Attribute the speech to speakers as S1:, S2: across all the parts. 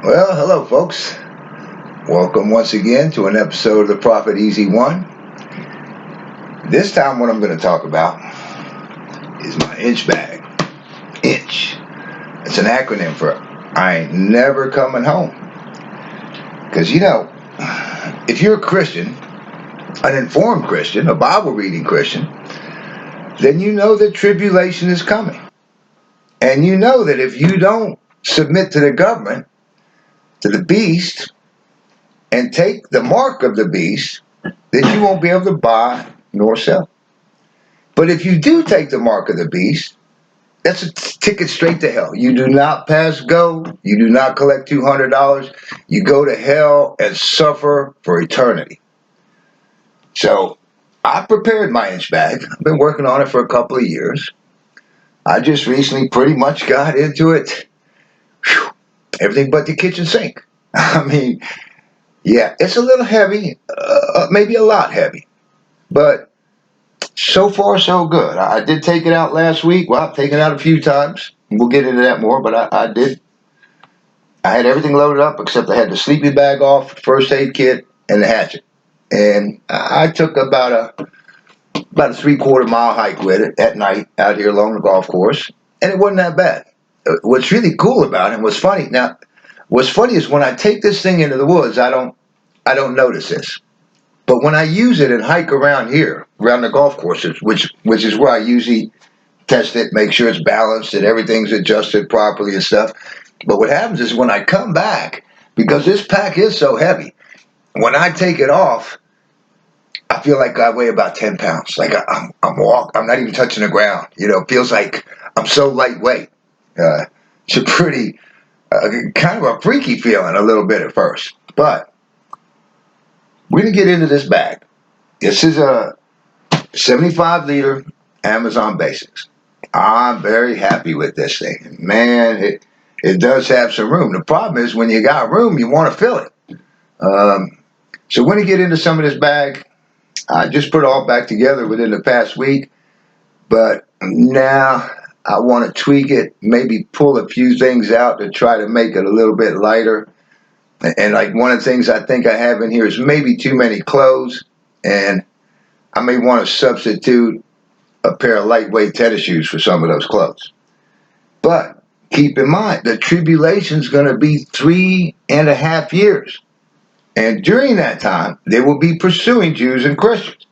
S1: Well, hello, folks. Welcome once again to an episode of the Prophet Easy One. This time, what I'm going to talk about is my inch bag. Inch. It's an acronym for I ain't never coming home. Because, if you're a Christian, an informed Christian, a Bible reading Christian, then you know that tribulation is coming. And you know that if you don't submit to the government, to the beast, and take the mark of the beast, that you won't be able to buy nor sell. But if you do take the mark of the beast, that's a ticket straight to hell. You do not pass go. You do not collect $200. You go to hell and suffer for eternity. So I prepared my inch bag. I've been working on it for a couple of years. I just recently pretty much got into it. Whew, everything but the kitchen sink. Yeah, it's a little heavy, maybe a lot heavy, but so far so good. I did take it out last week. Well, I've taken it out a few times. We'll get into that more, but I did. I had everything loaded up except I had the sleeping bag off, first aid kit, and the hatchet. And I took about a 3/4 mile hike with it at night out here along the golf course, and it wasn't that bad. What's really cool about it, and what's funny is when I take this thing into the woods, I don't notice this. But when I use it and hike around here, around the golf courses, which is where I usually test it, make sure it's balanced and everything's adjusted properly and stuff. But what happens is when I come back, because this pack is so heavy, when I take it off, I feel like I weigh about 10 pounds. Like I'm not even touching the ground. It feels like I'm so lightweight. It's a pretty, kind of a freaky feeling a little bit at first. But we're going to get into this bag. This is a 75-liter Amazon Basics. I'm very happy with this thing. Man, it does have some room. The problem is when you got room, you want to fill it. So we're going to get into some of this bag. I just put it all back together within the past week. But now I want to tweak it, maybe pull a few things out to try to make it a little bit lighter. And like one of the things I think I have in here is maybe too many clothes. And I may want to substitute a pair of lightweight tennis shoes for some of those clothes. But keep in mind, the tribulation's going to be 3.5 years. And during that time, they will be pursuing Jews and Christians.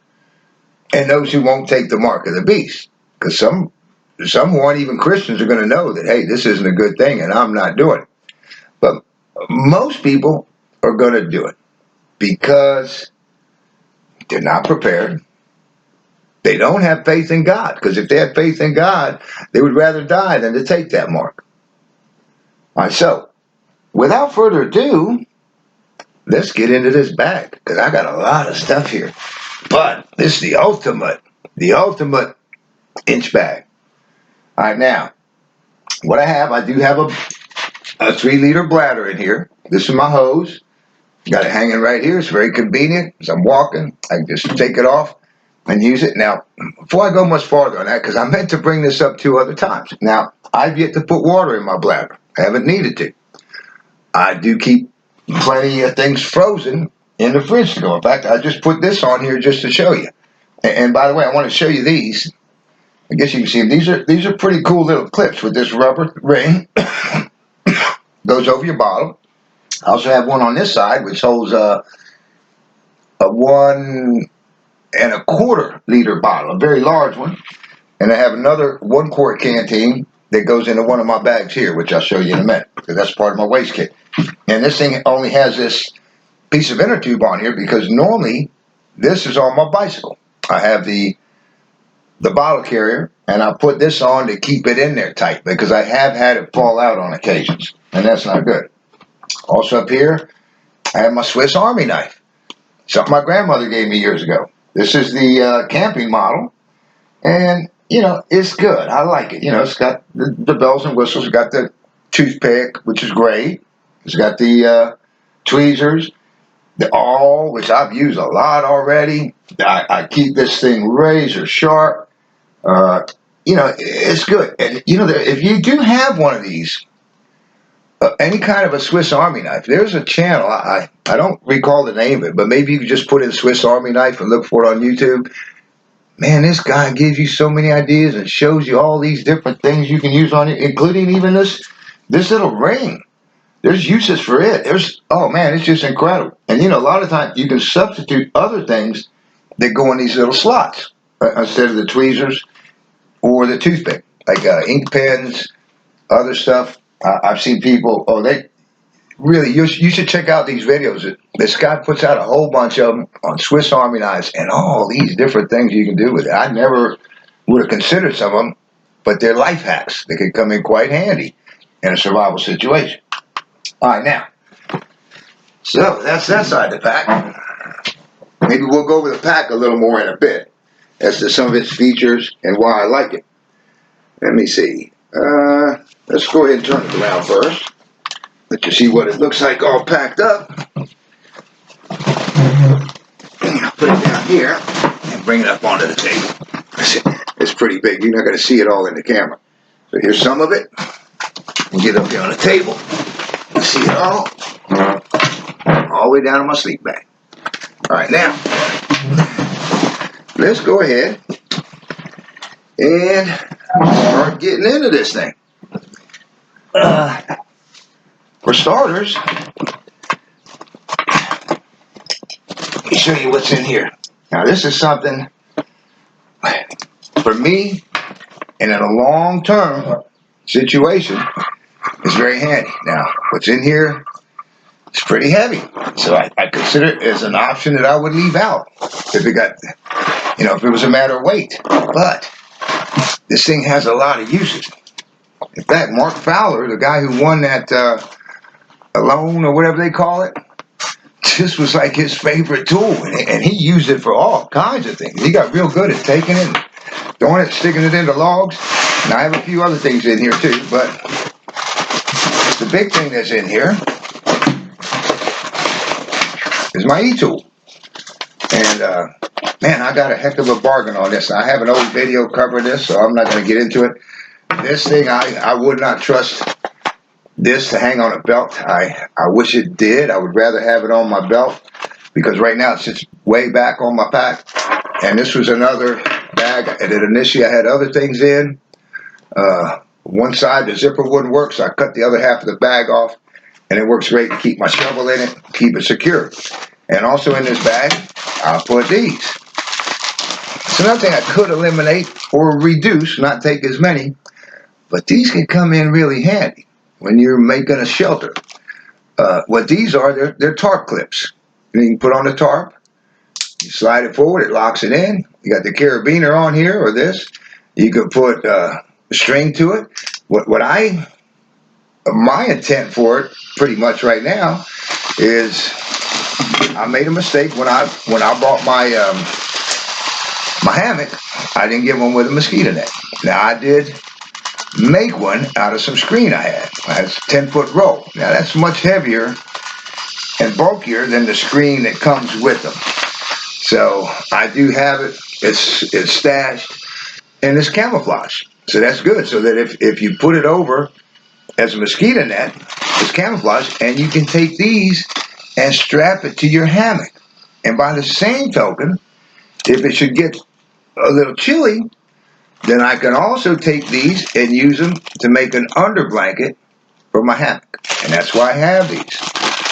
S1: And those who won't take the mark of the beast. Because some who aren't even Christians are going to know that, hey, this isn't a good thing and I'm not doing it. But most people are going to do it because they're not prepared. They don't have faith in God, because if they had faith in God, they would rather die than to take that mark. All right, so without further ado, let's get into this bag, because I got a lot of stuff here. But this is the ultimate inch bag. All right, now, what I do have a 3-liter bladder in here. This is my hose. Got it hanging right here. It's very convenient. As I'm walking, I can just take it off and use it. Now, before I go much farther on that, because I meant to bring this up 2 other times. Now, I've yet to put water in my bladder. I haven't needed to. I do keep plenty of things frozen in the fridge to go. In fact, I just put this on here just to show you. And by the way, I want to show you these. I guess you can see them. These are pretty cool little clips with this rubber ring. Goes over your bottle. I also have one on this side, which holds a 1.25 liter bottle, a very large one. And I have another 1-quart canteen that goes into one of my bags here, which I'll show you in a minute, because that's part of my waste kit. And this thing only has this piece of inner tube on here because normally this is on my bicycle. I have the bottle carrier, and I put this on to keep it in there tight because I have had it fall out on occasions, and that's not good. Also up here, I have my Swiss Army knife, something my grandmother gave me years ago. This is the camping model, and, it's good. I like it. It's got the bells and whistles. It's got the toothpick, which is great. It's got the tweezers, the awl, which I've used a lot already. I keep this thing razor sharp. It's good. And, if you do have one of these, any kind of a Swiss Army knife. There's a channel, I don't recall the name of it, but maybe you could just put in Swiss Army knife and look for it on YouTube. Man, this guy gives you so many ideas and shows you all these different things you can use on it, including even this little ring. There's uses for it. Oh man, it's just incredible. And you know, a lot of times you can substitute other things that go in these little slots instead of the tweezers or the toothpick, like ink pens, other stuff. I've seen people, they really, you should check out these videos. This guy puts out a whole bunch of them on Swiss Army knives and all these different things you can do with it. I never would have considered some of them, but they're life hacks. They can come in quite handy in a survival situation. All right, now, so that's that side of the pack. Maybe we'll go over the pack a little more in a bit as to some of its features and why I like it. Let me see. Let's go ahead and turn it around first. Let you see what it looks like all packed up. Put it down here and bring it up onto the table. It's pretty big. You're not going to see it all in the camera. So here's some of it. We'll get up here on the table. You see it all the way down to my sleep bag. All right, now let's go ahead and start getting into this thing. For starters, let me show you what's in here. Now, this is something for me, and in a long-term situation, it's very handy. Now, what's in here is pretty heavy, so I consider it as an option that I would leave out if it got, if it was a matter of weight. But this thing has a lot of uses. In fact, Mark Fowler, the guy who won that Alone or whatever they call it, this was like his favorite tool, and he used it for all kinds of things. He got real good at taking it and throwing it, sticking it into logs. And I have a few other things in here too, but the big thing that's in here is my e-tool. And man, I got a heck of a bargain on this. I have an old video covering this, so I'm not going to get into it. This thing, I would not trust this to hang on a belt. I wish it did. I would rather have it on my belt because right now it sits way back on my pack. And this was another bag that initially I had other things in. One side, the zipper wouldn't work, so I cut the other half of the bag off, and it works great to keep my shovel in it, keep it secure. And also in this bag, I'll put these. It's another thing I could eliminate or reduce, not take as many, but these can come in really handy when you're making a shelter. What these are, they're tarp clips. And you can put on the tarp, you slide it forward, it locks it in. You got the carabiner on here, or this. You can put a string to it. My intent for it, pretty much right now, is I made a mistake when I bought my my hammock. I didn't get one with a mosquito net. Now I did make one out of some screen I had. I had a 10-foot roll. Now that's much heavier and bulkier than the screen that comes with them. So I do have it. It's stashed and it's camouflage. So that's good. So that if you put it over as a mosquito net, it's camouflage, and you can take these and strap it to your hammock. And by the same token, if it should get a little chilly, then I can also take these and use them to make an under blanket for my hammock. And that's why I have these,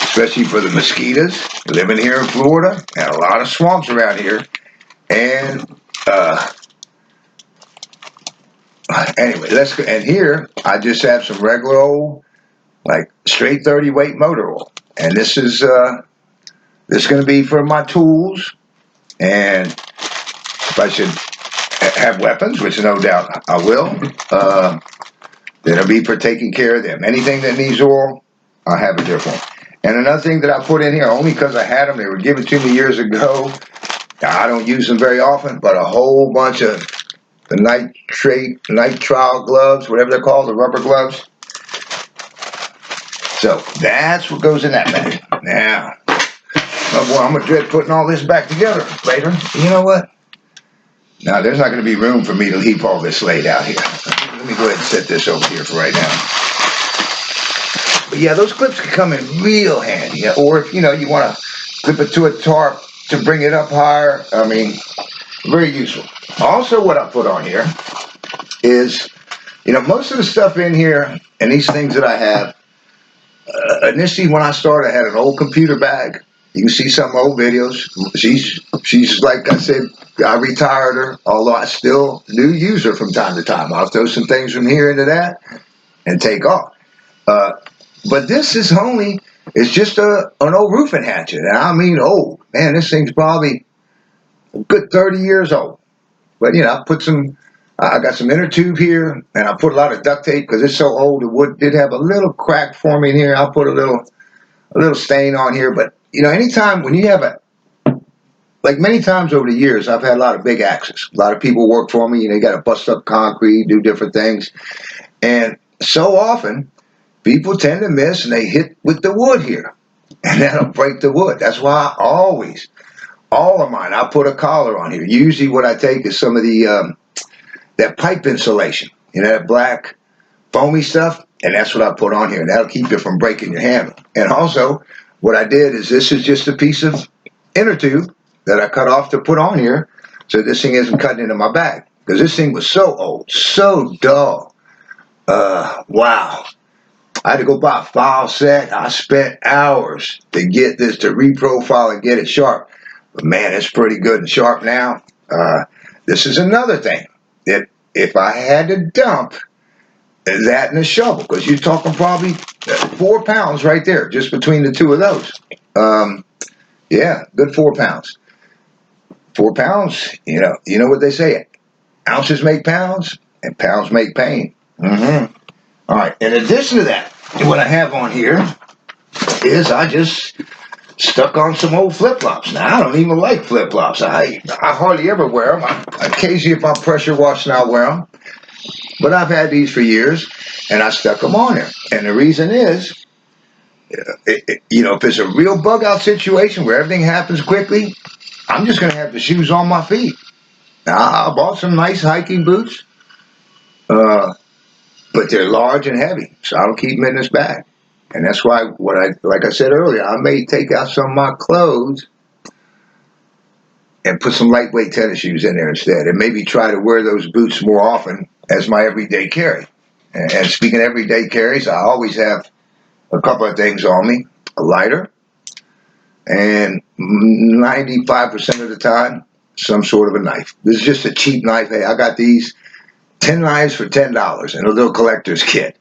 S1: especially for the mosquitoes living here in Florida, and a lot of swamps around here. And anyway, let's go. And here, I just have some regular old, like straight 30 weight motor oil. And this is going to be for my tools. And if I should have weapons, which no doubt I will, then it'll be for taking care of them. Anything that needs oil, I have it there for them. And another thing that I put in here, only because I had them, they were given to me years ago. Now, I don't use them very often, but a whole bunch of the Nitrile Gloves, whatever they're called, the rubber gloves. So that's what goes in that bag. Now, oh boy, I'm going to dread putting all this back together later. You know what? Now, there's not going to be room for me to leave all this laid out here. Let me go ahead and set this over here for right now. But yeah, those clips can come in real handy. Or if, you want to clip it to a tarp to bring it up higher. I mean, very useful. Also, what I put on here is, most of the stuff in here and these things that I have, initially when I started, I had an old computer bag. You can see some old videos. She's like I said, I retired her, although I still do use her from time to time. I'll throw some things from here into that and take off. But this is it's just an old roofing hatchet. And I mean old. Man, this thing's probably a good 30 years old. But, I got some inner tube here, and I put a lot of duct tape because it's so old. The wood did have a little crack forming here. I'll put a little stain on here. But, anytime when you have like many times over the years, I've had a lot of big axes. A lot of people work for me. You got to bust up concrete, do different things. And so often, people tend to miss and they hit with the wood here. And that'll break the wood. That's why all of mine, I put a collar on here. Usually what I take is some of the that pipe insulation, that black foamy stuff, and that's what I put on here. And that'll keep you from breaking your handle. And also, what I did is this is just a piece of inner tube that I cut off to put on here so this thing isn't cutting into my bag. Because this thing was so old, so dull. Wow. I had to go buy a file set. I spent hours to get this to reprofile and get it sharp. But man, it's pretty good and sharp now. This is another thing that if I had to dump that and a shovel, because you're talking probably 4 pounds right there, just between the two of those. Yeah, good 4 pounds. 4 pounds, you know what they say, ounces make pounds and pounds make pain. Mm-hmm. All right, in addition to that, what I have on here is I just stuck on some old flip-flops. Now, I don't even like flip-flops. I hardly ever wear them. Occasionally, if I'm pressure washing, I'll wear them. But I've had these for years, and I stuck them on there. And the reason is, if it's a real bug-out situation where everything happens quickly, I'm just going to have the shoes on my feet. Now, I bought some nice hiking boots, but they're large and heavy, so I don't keep them in this bag. And that's why, like I said earlier, I may take out some of my clothes and put some lightweight tennis shoes in there instead, and maybe try to wear those boots more often as my everyday carry. And speaking of everyday carries, I always have a couple of things on me: a lighter, and 95% of the time, some sort of a knife. This is just a cheap knife. Hey, I got these 10 knives for $10 in a little collector's kit.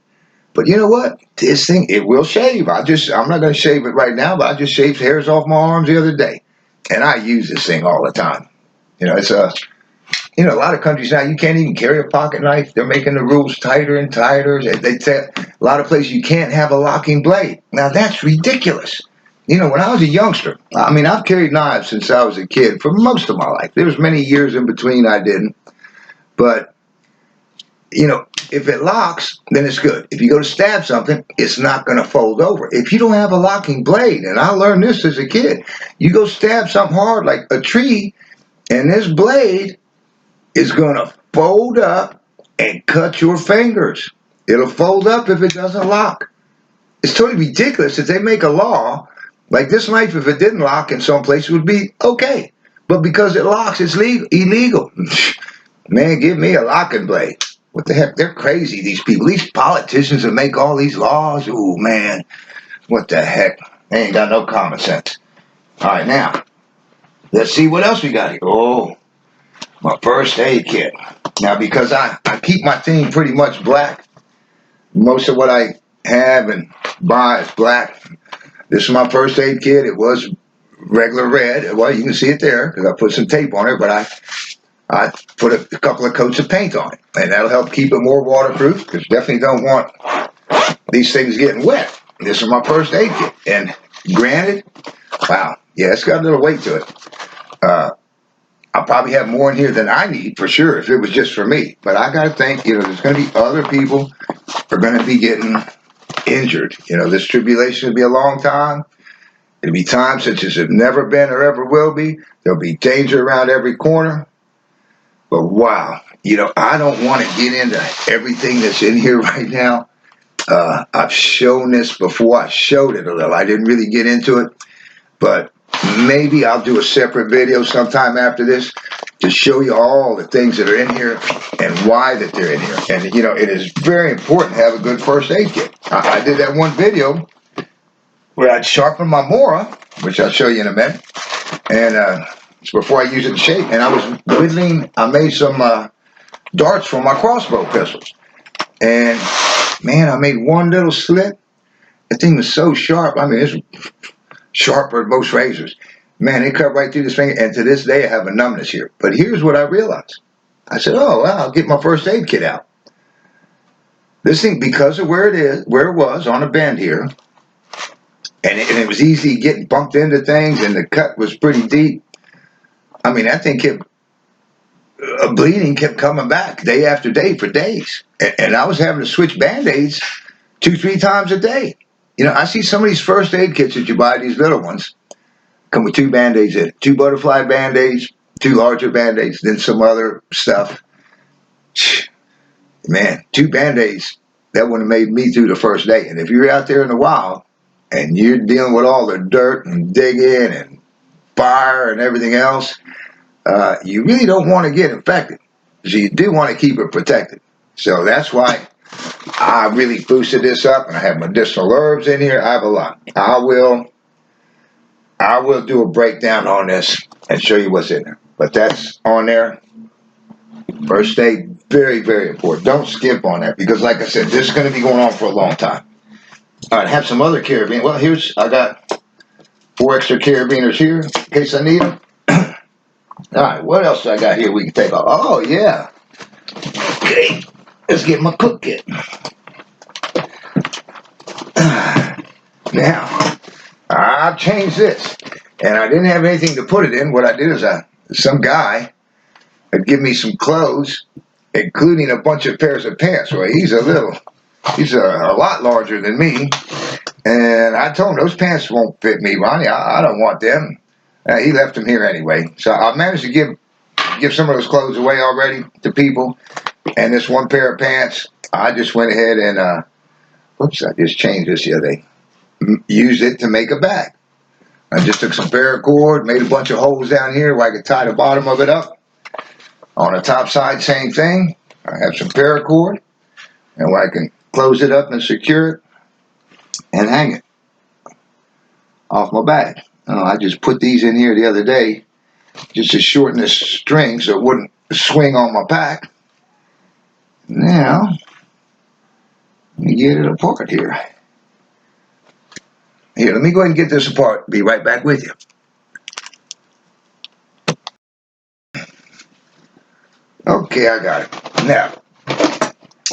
S1: But you know what? This thing, it will shave. I'm not going to shave it right now, but I just shaved hairs off my arms the other day. And I use this thing all the time. It's a lot of countries now, you can't even carry a pocket knife. They're making the rules tighter and tighter. They tell a lot of places you can't have a locking blade. Now, that's ridiculous. When I was a youngster, I've carried knives since I was a kid for most of my life. There was many years in between I didn't. But if it locks, then it's good. If you go to stab something, it's not going to fold over. If you don't have a locking blade, and I learned this as a kid, you go stab something hard like a tree, and this blade is going to fold up and cut your fingers. It'll fold up if it doesn't lock. It's totally ridiculous that they make a law like this knife, if it didn't lock in some place, would be okay. But because it locks, it's illegal. Man, give me a locking blade. What the heck? They're crazy, these people. These politicians that make all these laws. Oh, man. What the heck? They ain't got no common sense. All right, now, let's see what else we got here. Oh, my first aid kit. Now, because I keep my theme pretty much black, most of what I have and buy is black. This is my first aid kit. It was regular red. Well, you can see it there because I put some tape on it, but I put a couple of coats of paint on it, and that'll help keep it more waterproof, because definitely don't want these things getting wet. This is my first aid kit, and granted, wow, yeah, it's got a little weight to it. I'll probably have more in here than I need, for sure, if it was just for me. But I got to think, there's going to be other people who are going to be getting injured. This tribulation will be a long time. It'll be times such as have never been or ever will be. There'll be danger around every corner. But wow, I don't want to get into everything that's in here right now. I've shown this before. I showed it a little. I didn't really get into it, but maybe I'll do a separate video sometime after this to show you all the things that are in here and why that they're in here. And, you know, it is very important to have a good first aid kit. I did that one video where I'd sharpen my Mora, which I'll show you in a minute, and it's before I use it to shape. And I was whittling, I made some darts for my crossbow pistols. And, man, I made one little slit. The thing was so sharp. I mean, it's sharper than most razors. Man, it cut right through this finger, and to this day I have a numbness here. But here's what I realized. I said, oh, well, I'll get my first aid kit out. This thing, because of where it was on a bend here, and it was easy getting bumped into things, and the cut was pretty deep. I mean, that thing kept, bleeding kept coming back day after day for days. And I was having to switch Band-Aids 2-3 times a day. You know, I see some of these first aid kits that you buy, these little ones, come with 2 Band-Aids in it. 2 butterfly Band-Aids, 2 larger Band-Aids, then some other stuff. Man, 2 Band-Aids, that would have made me through the first day. And if you're out there in the wild and you're dealing with all the dirt and digging and fire and everything else, you really don't want to get infected. So you do want to keep it protected. So that's why I really boosted this up, and I have medicinal herbs in here. I have a lot. I will do a breakdown on this and show you what's in there. But that's on there. First aid, very, very important. Don't skip on that, because like I said, this is going to be going on for a long time. All right, I have some other carabiners. Well, I got 4 extra carabiners here in case I need them. All right, what else do I got here we can take off? Oh, yeah. Okay, let's get my cook kit. Now, I've changed this, and I didn't have anything to put it in. What I did is some guy had given me some clothes, including a bunch of pairs of pants. Well, he's a lot larger than me, and I told him those pants won't fit me, Ronnie. I don't want them. He left them here anyway. So I managed to give some of those clothes away already to people. And this one pair of pants, I just went ahead and, I just changed this the other day. Used it to make a bag. I just took some paracord, made a bunch of holes down here where I could tie the bottom of it up. On the top side, same thing. I have some paracord, and where I can close it up and secure it and hang it off my bag. I just put these in here the other day just to shorten this string so it wouldn't swing on my pack. Now, let me get it apart here. Here, let me go ahead and get this apart. Be right back with you. Okay, I got it. Now,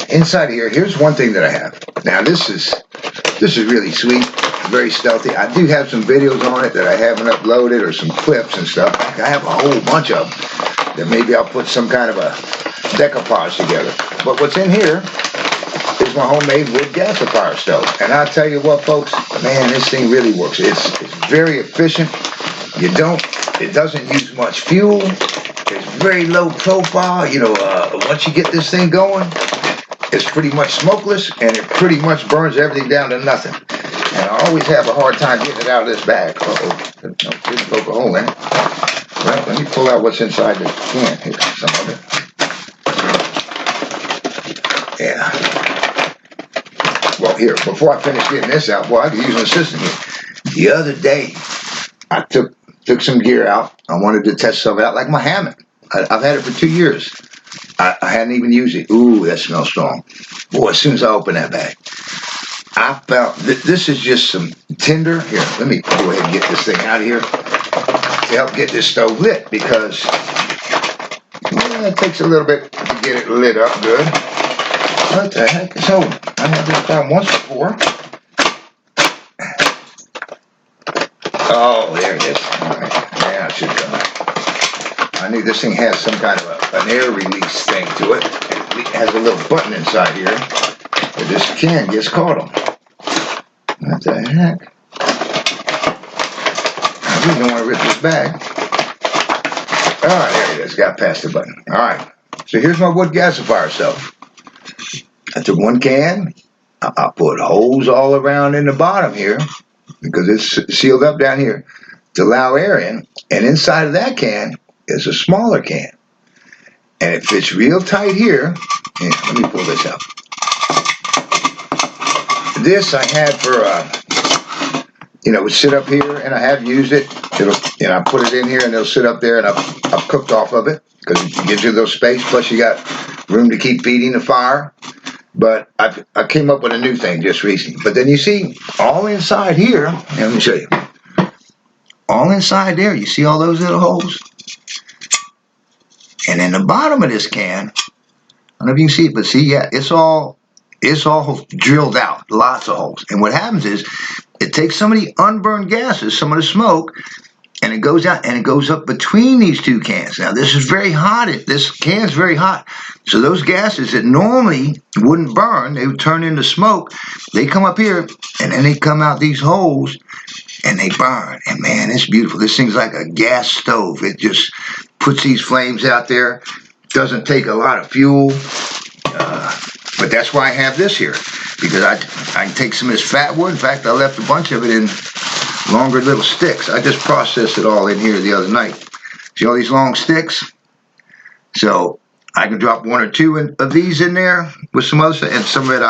S1: inside here, here's one thing that I have. Now, this is really sweet. Very stealthy. I do have some videos on it that I haven't uploaded, or some clips and stuff. I have a whole bunch of them that maybe I'll put some kind of a decoupage together. But what's in here is my homemade wood gasifier stove. And I'll tell you what, folks, man, this thing really works. It's very efficient. It doesn't use much fuel. It's very low profile. You know, once you get this thing going, it's pretty much smokeless, and it pretty much burns everything down to nothing. And I always have a hard time getting it out of this bag. Didn't poke a hole in it. Right, let me pull out what's inside this can here, some of it. Yeah. Well, here, before I finish getting this out, I could use an assistant here. The other day, I took some gear out. I wanted to test some out, like my hammock. I've had it for 2 years. I hadn't even used it. Ooh, that smells strong. Boy, as soon as I open that bag, I found this is just some tinder. Here, let me go ahead and get this thing out of here to help get this stove lit, because it takes a little bit to get it lit up good. What the heck is holding? I had this found once before. Oh, there it is. All right. Yeah, I should come. I knew this thing has some kind of an air release thing to it. It has a little button inside here that this can gets caught on. What the heck? I really don't want to rip this bag. Alright, there it is. Got past the button. Alright. So here's my wood gasifier stove. I took one can, I put holes all around in the bottom here because it's sealed up down here to allow air in. And inside of that can is a smaller can. And it fits real tight here. Yeah, let me pull this out. This I had for, would sit up here, and I have used it. I put it in here, and it'll sit up there, and I've cooked off of it because it gives you a little space. Plus, you got room to keep feeding the fire. But I came up with a new thing just recently. But then you see, all inside here, and let me show you. All inside there, you see all those little holes? And in the bottom of this can, I don't know if you can see it, but see, yeah, it's all drilled out, lots of holes. And what happens is, it takes some of the unburned gases, some of the smoke, and it goes out and it goes up between these two cans. Now, this is very hot. This can's very hot. So those gases that normally wouldn't burn, they would turn into smoke. They come up here, and then they come out these holes, and they burn. And man, it's beautiful. This thing's like a gas stove. It just puts these flames out there. Doesn't take a lot of fuel. But that's why I have this here, because I can take some of this fat wood. In fact, I left a bunch of it in longer little sticks. I just processed it all in here the other night. See all these long sticks? So I can drop one or two of these in there with some other stuff, and some of it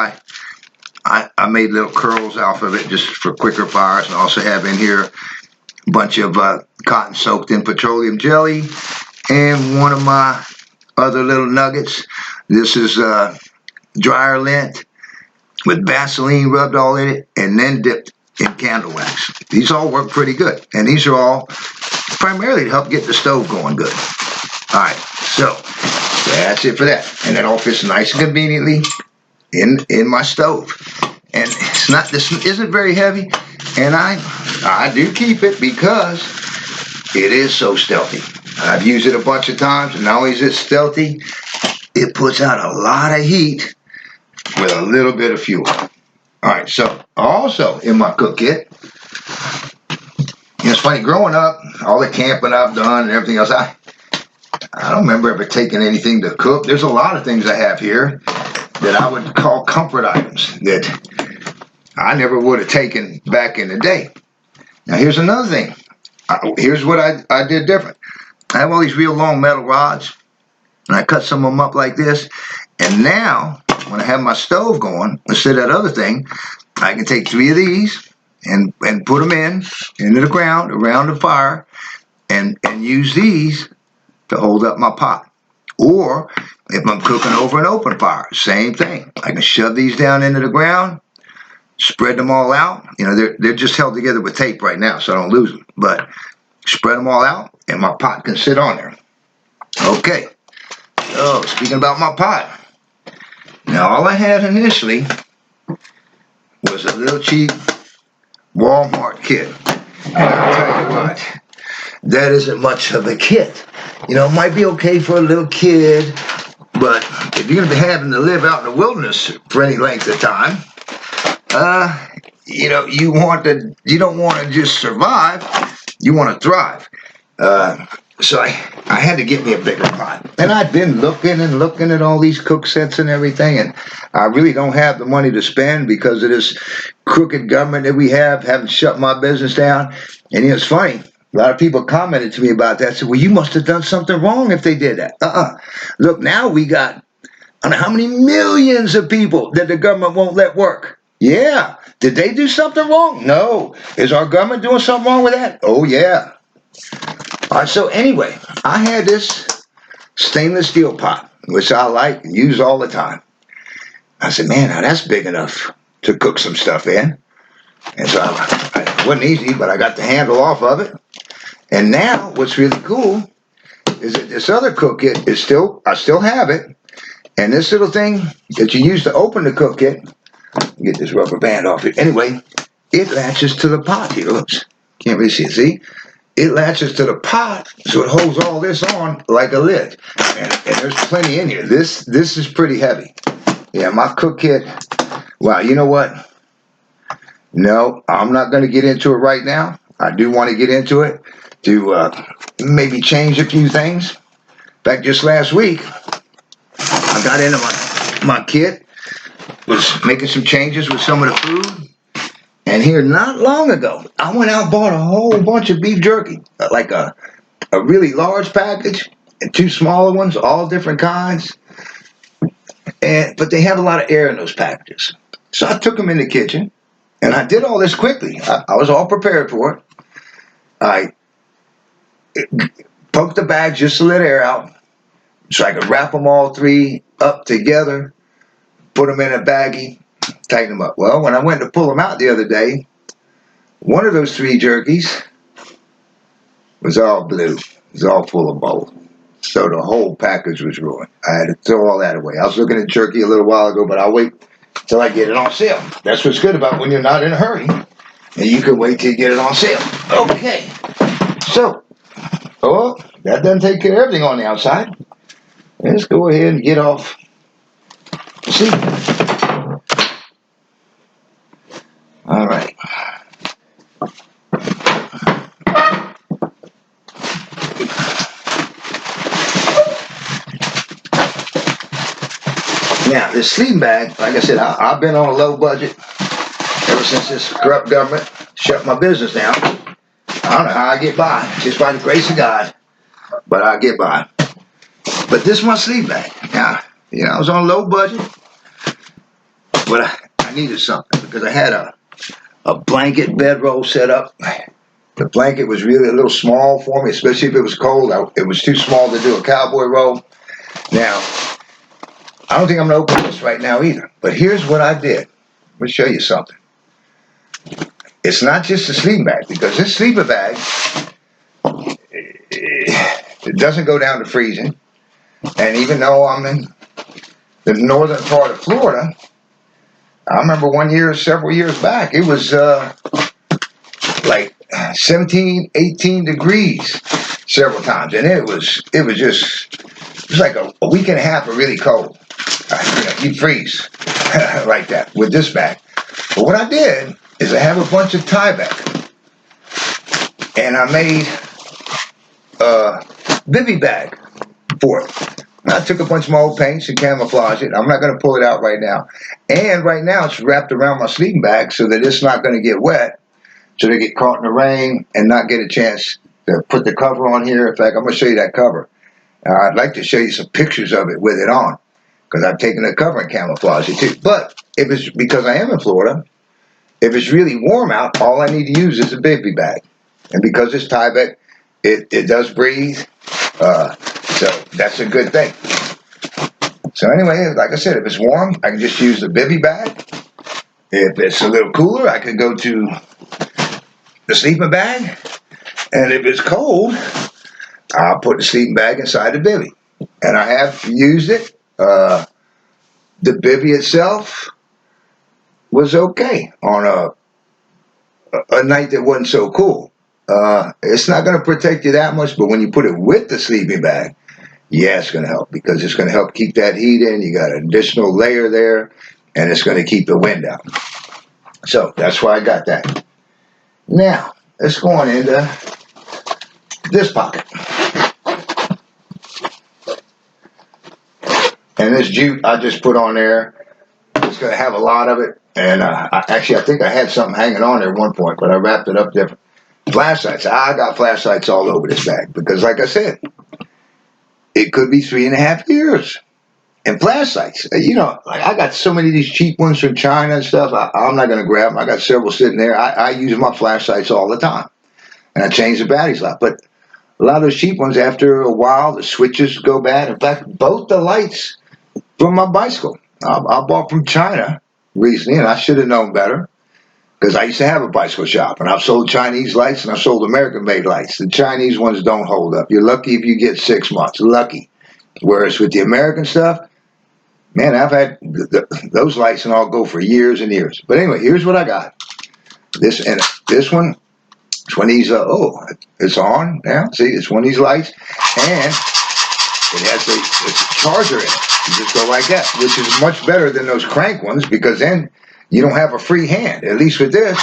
S1: I made little curls off of it just for quicker fires, and also have in here a bunch of cotton soaked in petroleum jelly, and one of my other little nuggets. This is dryer lint with Vaseline rubbed all in it, and then dipped in candle wax. These all work pretty good, and these are all primarily to help get the stove going good. All right, so that's it for that, and it all fits nice and conveniently in my stove. And this isn't very heavy, and I do keep it because it is so stealthy. I've used it a bunch of times, and not only is it stealthy, it puts out a lot of heat with a little bit of fuel. Alright, so also in my cook kit, it's funny, growing up, all the camping I've done and everything else, I don't remember ever taking anything to cook. There's a lot of things I have here that I would call comfort items that I never would have taken back in the day. Now here's another thing. Here's what I did different. I have all these real long metal rods, and I cut some of them up like this, and now when I have my stove going, instead of that other thing, I can take 3 of these and put them into the ground around the fire, and use these to hold up my pot. Or if I'm cooking over an open fire, same thing. I can shove these down into the ground, spread them all out. They're just held together with tape right now, so I don't lose them. But spread them all out, and my pot can sit on there. Okay. So speaking about my pot. Now, all I had initially was a little cheap Walmart kit. And I'll tell you what, that isn't much of a kit. It might be okay for a little kid, but if you're going to be having to live out in the wilderness for any length of time, you don't want to just survive, you want to thrive. So I had to get me a bigger pot. And I've been looking at all these cook sets and everything, and I really don't have the money to spend because of this crooked government that we have, having shut my business down. And it's funny, a lot of people commented to me about that, said, well, you must have done something wrong if they did that. Look, now we got, I don't know how many millions of people that the government won't let work. Yeah. Did they do something wrong? No. Is our government doing something wrong with that? Oh, yeah. All right, so anyway, I had this stainless steel pot, which I like and use all the time. I said, man, now that's big enough to cook some stuff in. And so it wasn't easy, but I got the handle off of it. And now what's really cool is that this other cook kit is I still have it. And this little thing that you use to open the cook kit, get this rubber band off it. Anyway, it latches to the pot here. Oops, can't really see it, see? It latches to the pot, so it holds all this on like a lid. And there's plenty in here. This is pretty heavy. Yeah, my cook kit, wow, you know what? No, I'm not going to get into it right now. I do want to get into it to maybe change a few things. In fact, just last week, I got into my kit, was making some changes with some of the food. And here, not long ago, I went out and bought a whole bunch of beef jerky, like a really large package and two smaller ones, all different kinds. But they have a lot of air in those packages. So I took them in the kitchen, and I did all this quickly. I was all prepared for it. I poked the bags just to let air out, so I could wrap them all three up together, put them in a baggie, tighten them up. Well, when I went to pull them out the other day, one of those three jerkies was all blue. It was all full of mold. So the whole package was ruined. I had to throw all that away. I was looking at jerky a little while ago, but I'll wait till I get it on sale. That's what's good about when you're not in a hurry. And you can wait till you get it on sale. Okay. So, that doesn't take care of everything on the outside. Let's go ahead and get off. See? All right. Now, this sleeping bag, like I said, I've been on a low budget ever since this corrupt government shut my business down. I don't know how I get by, just by the grace of God, but I get by. But this is my sleeping bag. Now, I was on a low budget, but I needed something because I had a blanket bedroll set up. The blanket was really a little small for me, especially if it was cold. It was too small to do a cowboy roll. Now, I don't think I'm going to open this right now either. But here's what I did. Let me show you something. It's not just a sleeping bag, because this sleeping bag, it doesn't go down to freezing. And even though I'm in the northern part of Florida, I remember one year, several years back, it was like 17, 18 degrees several times. And it was like a week and a half of really cold. You freeze like that with this bag. But what I did is I have a bunch of Tyvek, and I made a bivy bag for it. I took a bunch of my old paints and camouflaged it. I'm not going to pull it out right now. And right now it's wrapped around my sleeping bag so that it's not going to get wet, so they get caught in the rain and not get a chance to put the cover on here. In fact, I'm going to show you that cover. I'd like to show you some pictures of it with it on, because I've taken the cover and camouflaged it too. But if it's because I am in Florida, if it's really warm out, all I need to use is a bivy bag. And because it's Tyvek, it does breathe. So that's a good thing. So anyway, like I said, if it's warm, I can just use the bivy bag. If it's a little cooler, I can go to the sleeping bag. And if it's cold, I'll put the sleeping bag inside the bivy. And I have used it. The bivy itself was okay on a night that wasn't so cool. It's not going to protect you that much, but when you put it with the sleeping bag, yeah, it's going to help, because it's going to help keep that heat in. You got an additional layer there, and it's going to keep the wind out. So that's why I got that. Now, let's go on into this pocket. And this jute I just put on there, it's going to have a lot of it. And I think I had something hanging on there at one point, but I wrapped it up different. Flashlights. I got flashlights all over this bag because, like I said, it could be 3.5 years. And flashlights, like I got so many of these cheap ones from China and stuff. I'm not going to grab them. I got several sitting there. I use my flashlights all the time. And I change the batteries a lot. But a lot of those cheap ones, after a while, the switches go bad. In fact, both the lights from my bicycle, I bought from China recently, and I should have known better, because I used to have a bicycle shop, and I've sold Chinese lights and I've sold American-made lights. The Chinese ones don't hold up. You're lucky if you get 6 months. Lucky. Whereas with the American stuff, man, I've had those lights and all go for years and years. But anyway, here's what I got. This one, it's one of these. It's on now. See, it's one of these lights, and it has a charger in it. You just go like that, which is much better than those crank ones, because then you don't have a free hand. At least with this,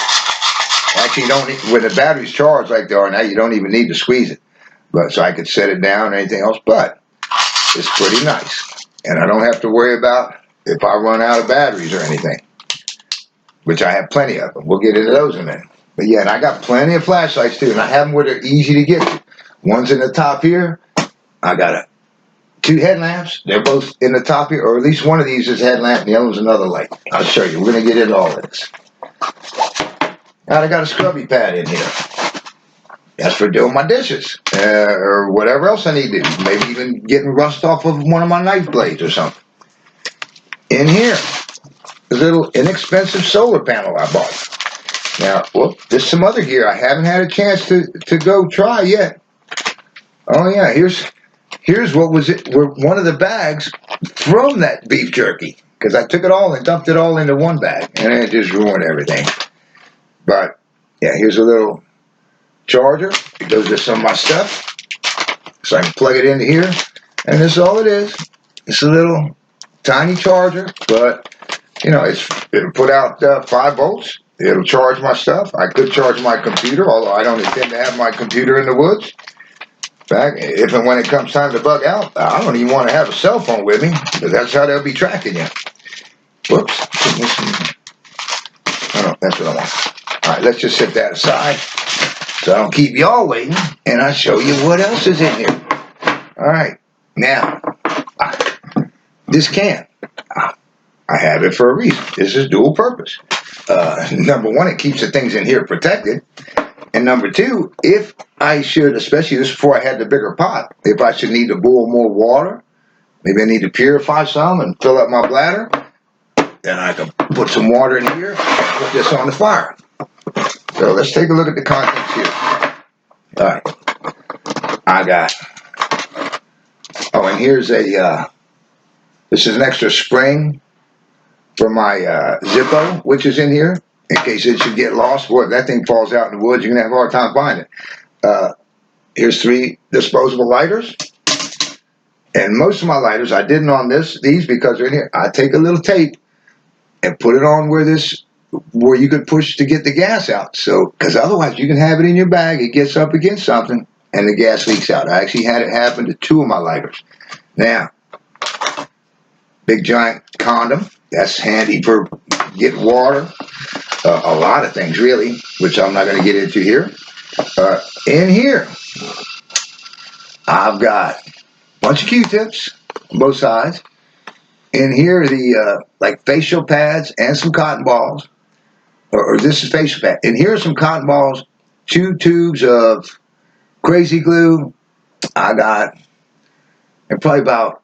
S1: actually, you don't. When the battery's charged like they are now, you don't even need to squeeze it. But so I could set it down or anything else. But it's pretty nice, and I don't have to worry about if I run out of batteries or anything, which I have plenty of them. We'll get into those in a minute. But yeah, and I got plenty of flashlights too, and I have them where they're easy to get to. One's in the top here. I got 2 headlamps. They're both in the top here, or at least one of these is a headlamp, and the other one's another light. I'll show you. We're going to get into all of this. Now I got a scrubby pad in here. That's for doing my dishes, or whatever else I need to do. Maybe even getting rust off of one of my knife blades or something. In here, a little inexpensive solar panel I bought. Now, well, there's some other gear I haven't had a chance to go try yet. Oh yeah, here's what was it? One of the bags from that beef jerky, because I took it all and dumped it all into one bag, and it just ruined everything. But yeah, here's a little charger. It goes to some of my stuff, so I can plug it into here, and this is all it is. It's a little tiny charger, but you know, it'll put out 5 volts. It'll charge my stuff. I could charge my computer, although I don't intend to have my computer in the woods. In fact, if and when it comes time to bug out, I don't even want to have a cell phone with me, because that's how they'll be tracking you. Whoops. Oh, that's what I want. All right, let's just set that aside so I don't keep y'all waiting, and I'll show you what else is in here. All right, now, this can. I have it for a reason. This is dual purpose. Number one, it keeps the things in here protected. And number two, if I should, especially this before I had the bigger pot, if I should need to boil more water, maybe I need to purify some and fill up my bladder, then I can put some water in here and put this on the fire. So let's take a look at the contents here. All right. I got, and here's this is an extra spring for my Zippo, which is in here, in case it should get lost. Boy, if that thing falls out in the woods, you're going to have a hard time finding it. Here's 3 disposable lighters. And most of my lighters, I didn't on these because they're in here. I take a little tape and put it on where you could push to get the gas out. So, because otherwise you can have it in your bag, it gets up against something, and the gas leaks out. I actually had it happen to 2 of my lighters. Now, big giant condom. That's handy for getting water. A lot of things, really, which I'm not going to get into here. In here, I've got a bunch of Q-tips on both sides. In here are the like facial pads and some cotton balls. Or this is facial pad. And here are some cotton balls, 2 tubes of crazy glue. I got, and probably about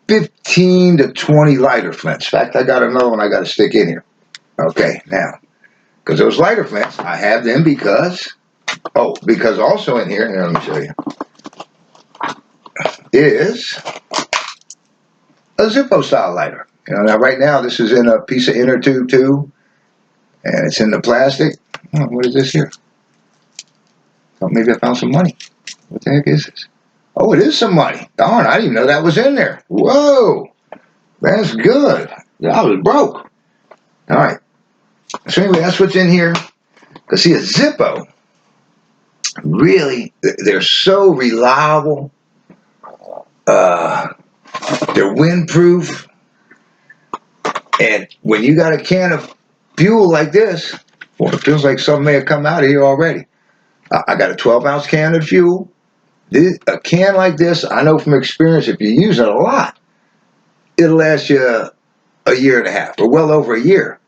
S1: 15 to 20 lighter flints. In fact, I got another one I got to stick in here. Okay, now, because those lighter flints, I have them because also in here, let me show you, is a Zippo style lighter. You know, now right now this is in a piece of inner tube too, and it's in the plastic. Oh, what is this here? Oh, maybe I found some money. What the heck is this? Oh, it is some money. Darn, I didn't even know that was in there. Whoa, that's good. I was broke. All right. So anyway, that's what's in here. Because see, a Zippo, really, they're so reliable. They're windproof. And when you got a can of fuel like this, well, it feels like something may have come out of here already. I got a 12-ounce can of fuel. A can like this, I know from experience, if you use it a lot, it'll last you a year and a half, or well over a year.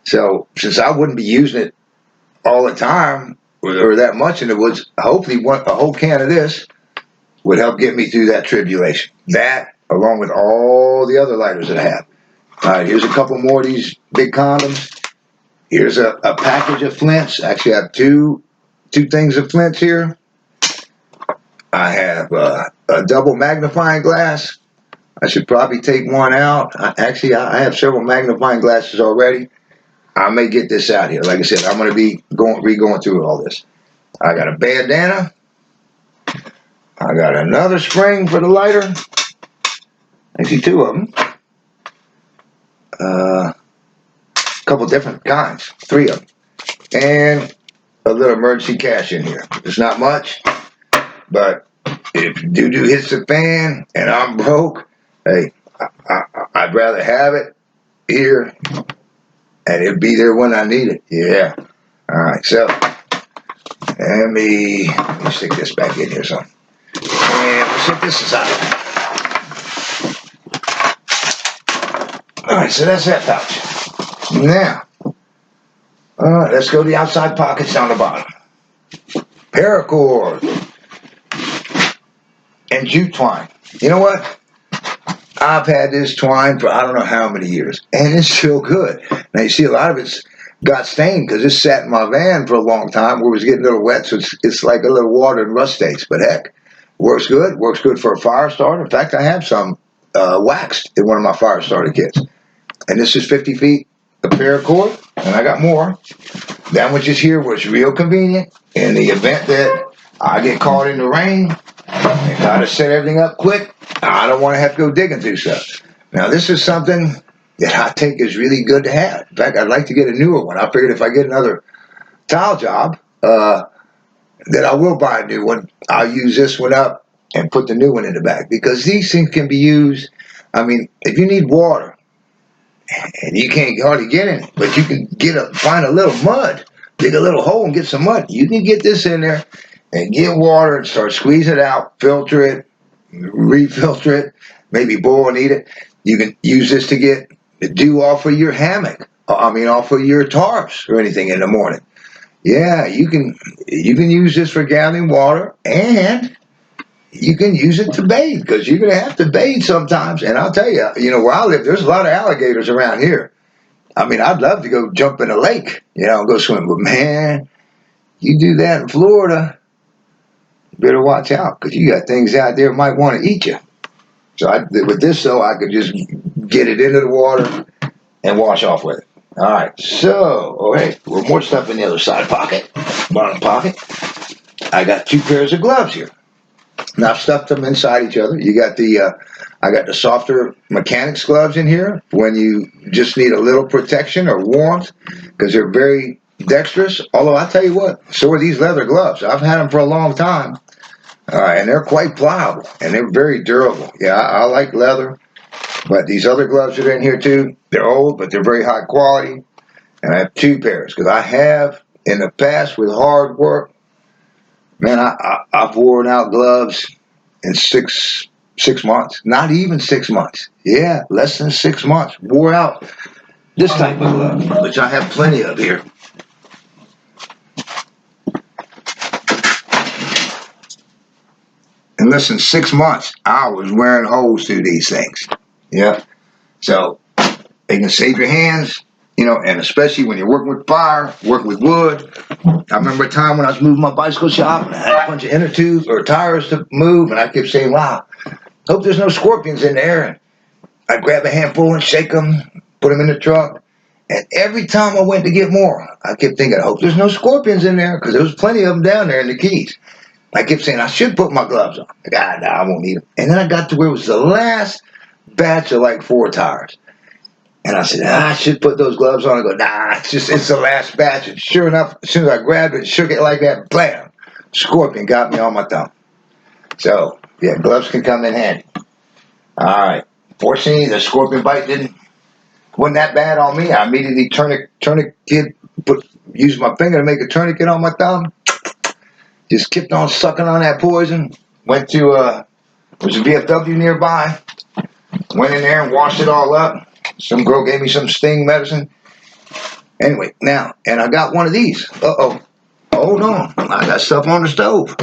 S1: So since I wouldn't be using it all the time, or that much in the woods, hopefully a whole can of this would help get me through that tribulation. That, along with all the other lighters that I have. All right, here's a couple more of these big condoms. Here's a package of flints. Actually, I have two things of flints here. I have a double magnifying glass. I should probably take one out. Actually, I have several magnifying glasses already. I may get this out here. Like I said, I'm going to be going through all this. I got a bandana. I got another spring for the lighter. Actually, 2 of them. A couple different kinds. 3 of them. And a little emergency cash in here. It's not much, but if doo-doo hits the fan and I'm broke, hey, I'd rather have it here and it'll be there when I need it. Yeah. All right. So let me stick this back in here, son. And we'll set this aside. All right. So that's that pouch. Now, let's go to the outside pockets down the bottom. Paracord and jute twine. You know what? I've had this twine for I don't know how many years, and it's still good. Now you see a lot of it's got stained because it sat in my van for a long time where it was getting a little wet, so it's like a little water and rust stains. But heck, works good. Works good for a fire starter. In fact, I have some waxed in one of my fire starter kits. And this is 50 feet of paracord, and I got more. That one just here was real convenient in the event that I get caught in the rain and gotta set everything up quick. I don't want to have to go digging through stuff. Now this is something that I think is really good to have. In fact, I'd like to get a newer one. I figured if I get another tile job, that I will buy a new one. I'll use this one up and put the new one in the back because these things can be used. I mean, if you need water and you can't hardly get in it, but you can find a little mud, dig a little hole and get some mud. You can get this in there and get water and start squeezing it out, filter it, refilter it, maybe boil and eat it. You can use this to get the dew off of your hammock. Off of your tarps or anything in the morning. Yeah, you can use this for gathering water, and you can use it to bathe because you're gonna have to bathe sometimes. And I'll tell you, where I live, there's a lot of alligators around here. I mean, I'd love to go jump in a lake, and go swim, but man, you do that in Florida, you better watch out because you got things out there that might want to eat you. So with this, though, I could just get it into the water and wash off with it. All right, so, more stuff in the other side pocket, bottom pocket. I got 2 pairs of gloves here. Now I've stuffed them inside each other. You got I got the softer mechanics gloves in here when you just need a little protection or warmth because they're very dexterous. Although I tell you what, so are these leather gloves. I've had them for a long time. And they're quite pliable and they're very durable. Yeah, I like leather, but these other gloves that are in here too, they're old, but they're very high quality. And I have 2 pairs because I have in the past with hard work, man, I've worn out gloves in six months. Not even 6 months. Yeah, less than 6 months. Wore out this type of glove, which I have plenty of here. In less than 6 months, I was wearing holes through these things. Yeah. So they can save your hands, and especially when you're working with fire, working with wood. I remember a time when I was moving my bicycle shop and I had a bunch of inner tubes or tires to move, and I kept saying, wow, hope there's no scorpions in there. And I'd grab a handful and shake them, put them in the truck. And every time I went to get more, I kept thinking, I hope there's no scorpions in there because there was plenty of them down there in the Keys. I kept saying, I should put my gloves on. No, I won't need them. And then I got to where it was the last batch of like 4 tires. And I said, I should put those gloves on. I go, nah, it's the last batch. And sure enough, as soon as I grabbed it, shook it like that, blam, scorpion got me on my thumb. So, yeah, gloves can come in handy. All right. Fortunately, the scorpion bite wasn't that bad on me. I immediately used my finger to make a tourniquet on my thumb. Just kept on sucking on that poison. Went to, there's a VFW nearby. Went in there and washed it all up. Some girl gave me some sting medicine. Anyway, now, and I got one of these. Uh-oh. Hold on. I got stuff on the stove.